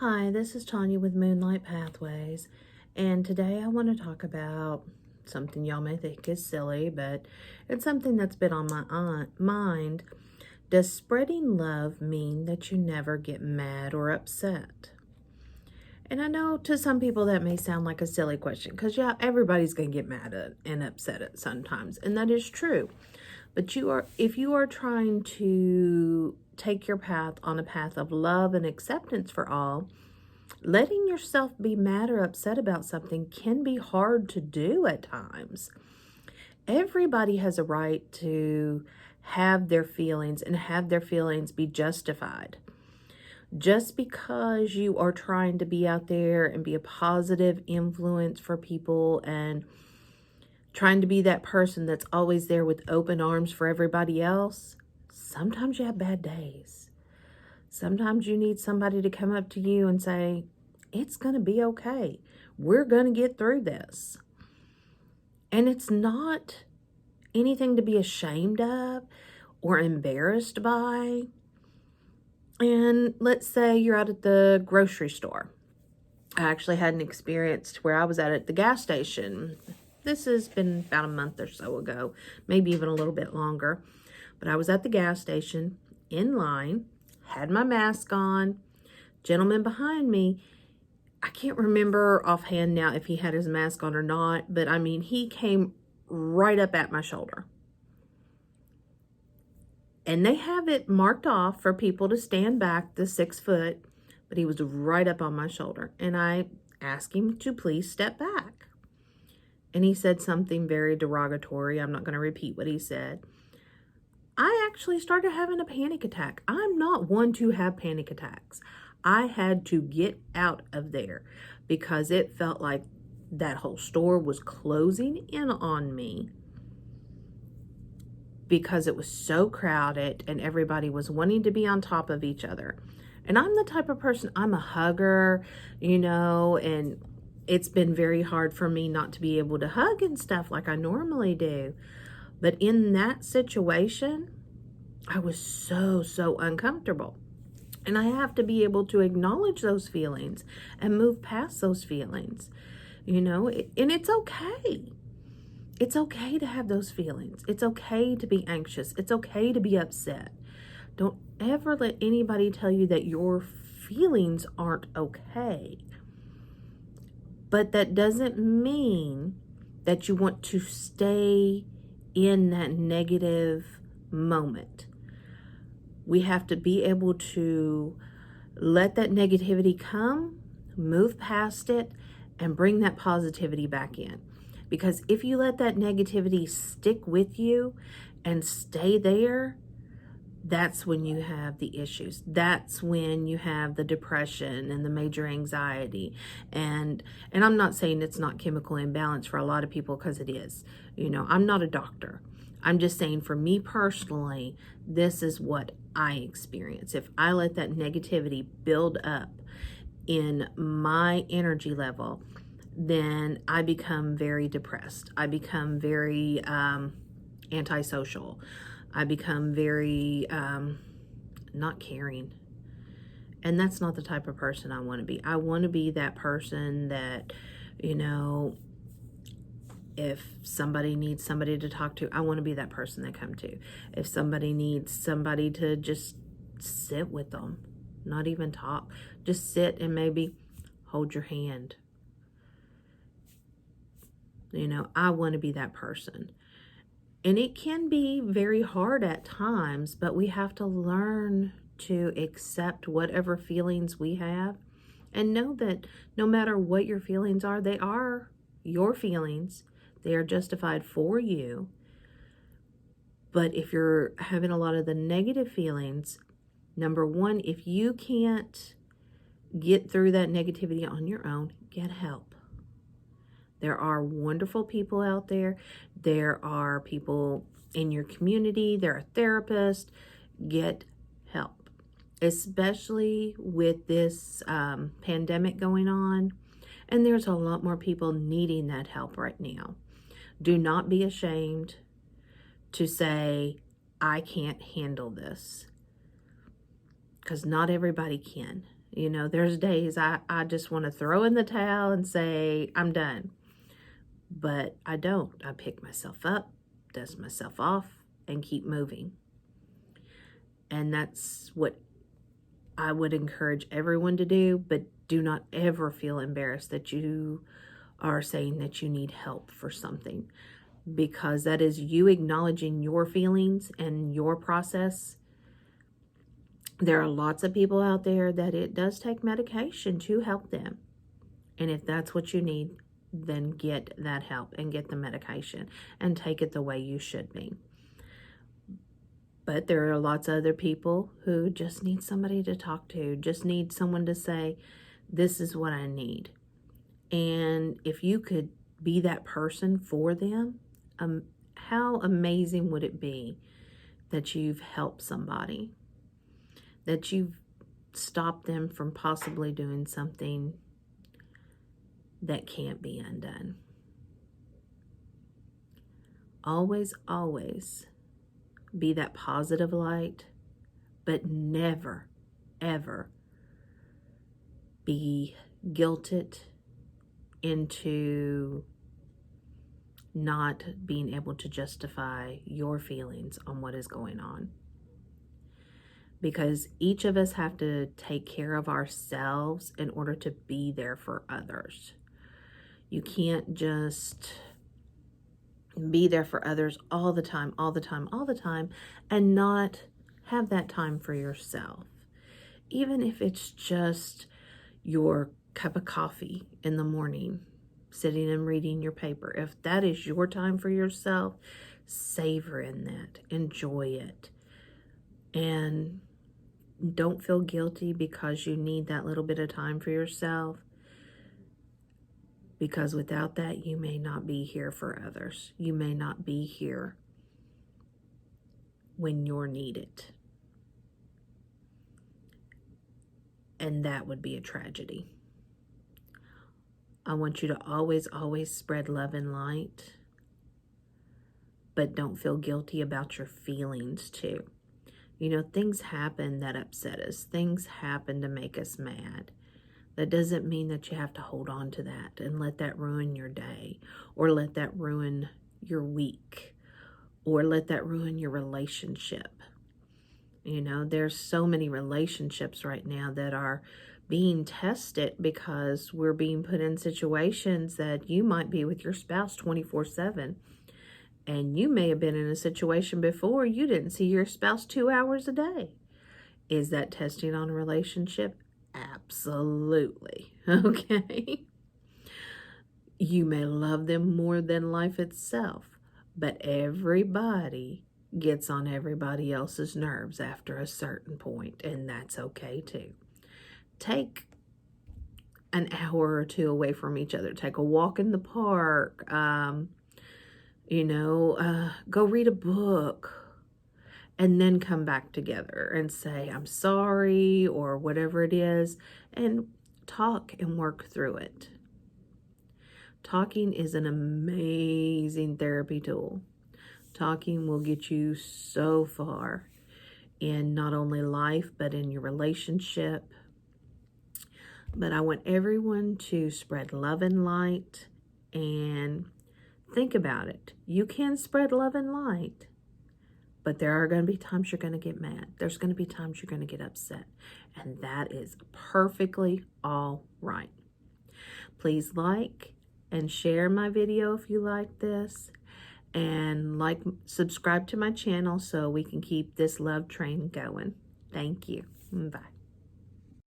Hi, this is Tanya with Moonlight Pathways, and today I want to talk about something y'all may think is silly, but it's something that's been on my mind. Does spreading love mean that you never get mad or upset? And I know to some people that may sound like a silly question, because yeah, everybody's going to get mad at and upset at sometimes, and that is true. But if you are trying to take your path on a path of love and acceptance for all, letting yourself be mad or upset about something can be hard to do at times. Everybody has a right to have their feelings and have their feelings be justified. Just because you are trying to be out there and be a positive influence for people and trying to be that person that's always there with open arms for everybody else, sometimes you have bad days. Sometimes you need somebody to come up to you and say, it's going to be okay. We're going to get through this. And it's not anything to be ashamed of or embarrassed by. And let's say you're out at the grocery store. I actually had an experience where I was at the gas station. This has been about a month or so ago, maybe even a little bit longer. But I was at the gas station in line, had my mask on. Gentleman behind me, I can't remember offhand now if he had his mask on or not, but I mean, he came right up at my shoulder. And they have it marked off for people to stand back the 6 foot, but he was right up on my shoulder. And I asked him to please step back. And he said something very derogatory. I'm not going to repeat what he said. I actually started having a panic attack. I'm not one to have panic attacks. I had to get out of there because it felt like that whole store was closing in on me because it was so crowded and everybody was wanting to be on top of each other. And I'm the type of person, I'm a hugger, and it's been very hard for me not to be able to hug and stuff like I normally do. But in that situation, I was so uncomfortable. And I have to be able to acknowledge those feelings and move past those feelings, and it's okay. It's okay to have those feelings. It's okay to be anxious. It's okay to be upset. Don't ever let anybody tell you that your feelings aren't okay. But that doesn't mean that you want to stay in that negative moment. We have to be able to let that negativity come, move past it, and bring that positivity back in. Because if you let that negativity stick with you and stay there, that's when you have the issues. That's when you have the depression and the major anxiety. And I'm not saying it's not chemical imbalance for a lot of people, because it is. I'm not a doctor. I'm just saying, for me personally, this is what I experience. If I let that negativity build up in my energy level, then I become very depressed. I become very antisocial. I become very not caring. And that's not the type of person I want to be. I want to be that person that, if somebody needs somebody to talk to, I want to be that person they come to. If somebody needs somebody to just sit with them, not even talk, just sit and maybe hold your hand. I want to be that person. And it can be very hard at times, but we have to learn to accept whatever feelings we have and know that no matter what your feelings are, they are your feelings. They are justified for you. But if you're having a lot of the negative feelings, number one, if you can't get through that negativity on your own, get help. There are wonderful people out there. There are people in your community. There are therapists. Get help, especially with this pandemic going on. And there's a lot more people needing that help right now. Do not be ashamed to say, I can't handle this. because not everybody can. You know, there's days I just want to throw in the towel and say, I'm done. But I don't. I pick myself up, dust myself off, and keep moving. And that's what I would encourage everyone to do, but do not ever feel embarrassed that you are saying that you need help for something, because that is you acknowledging your feelings and your process. There are lots of people out there that it does take medication to help them. And if that's what you need, then get that help and get the medication and take it the way you should be. But there are lots of other people who just need somebody to talk to, just need someone to say, this is what I need. And if you could be that person for them, how amazing would it be that you've helped somebody, that you've stopped them from possibly doing something that can't be undone. Always, always be that positive light, but never, ever be guilted into not being able to justify your feelings on what is going on. Because each of us have to take care of ourselves in order to be there for others. You can't just be there for others all the time, and not have that time for yourself. Even if it's just your cup of coffee in the morning, sitting and reading your paper. If that is your time for yourself, savor in that, enjoy it. And don't feel guilty because you need that little bit of time for yourself. Because without that, you may not be here for others. You may not be here when you're needed. And that would be a tragedy. I want you to always, always spread love and light. But don't feel guilty about your feelings too. You know, things happen that upset us. Things happen to make us mad. That doesn't mean that you have to hold on to that and let that ruin your day, or let that ruin your week, or let that ruin your relationship. You know, there's so many relationships right now that are being tested because we're being put in situations that you might be with your spouse 24/7. And you may have been in a situation before you didn't see your spouse 2 hours a day. Is that testing on a relationship? Absolutely. Okay. You may love them more than life itself, but everybody gets on everybody else's nerves after a certain point, and that's okay too. Take an hour or two away from each other. Take a walk in the park. Go read a book. And then come back together and say, I'm sorry, or whatever it is, and talk and work through it. Talking is an amazing therapy tool. Talking will get you so far in not only life, but in your relationship. But I want everyone to spread love and light, and think about it. You can spread love and light. But there are going to be times you're going to get mad. There's going to be times you're going to get upset. And that is perfectly all right. Please like and share my video if you like this. And subscribe to my channel so we can keep this love train going. Thank you. Bye.